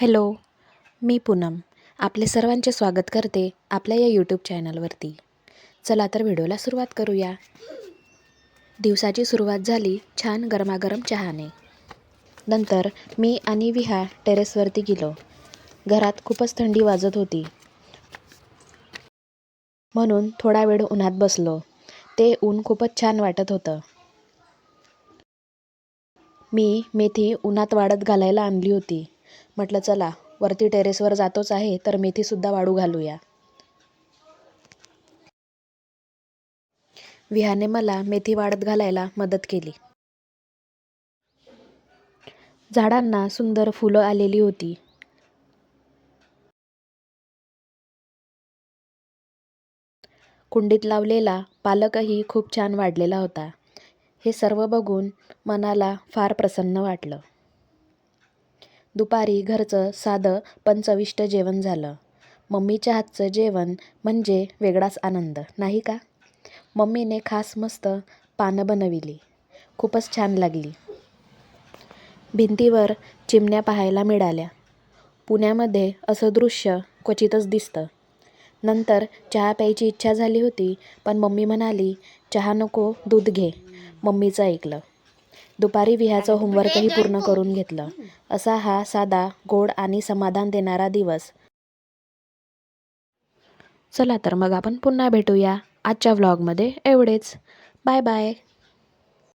Hello, मी पूनम. आपले सर्वांचे स्वागत करते आपल्या या यूट्यूब चॅनलवरती. चला तर व्हिडिओला सुरुवात करूया. दिवसाची सुरुवात झाली छान गरमागरम चहाने. नंतर मी आणि विहा टेरेसवरती गेलो. घरात खूपच थंडी वाजत होती, म्हणून थोडा वेळ उन्हात बसलो. ते ऊन खूपच छान वाटत होतं. मी मेथी उन्हात वाळत घालायला आणली होती. म्हटलं चला वरती टेरेसवर जातोच आहे तर मेथीसुद्धा वाळू घालूया. विहाने मला मेथी वाळत घालायला मदत केली. झाडांना सुंदर फुलं आलेली होती. कुंडीत लावलेला पालकही खूप छान वाढलेला होता. हे सर्व बघून मनाला फार प्रसन्न वाटलं. दुपारी घरचं साधं पण चविष्ट जेवण झालं. मम्मीच्या हातचं जेवण म्हणजे वेगळाच आनंद, नाही का? मम्मीने खास मस्त पानं बनविली. खूपच छान लागली. भिंतीवर चिमण्या पाहायला मिळाल्या. पुण्यामध्ये असं दृश्य क्वचितच दिसतं. नंतर चहा प्यायची इच्छा झाली होती, पण मम्मी म्हणाली, चहा नको, दूध घे. मम्मीचं ऐकलं. दुपारी विहाचं होमवर्कही पूर्ण करून घेतलं. असा हा साधा, गोड आणि समाधान देणारा दिवस. चला तर मग आपण पुन्हा भेटूया. आजच्या व्लॉगमध्ये एवढेच. Bye bye.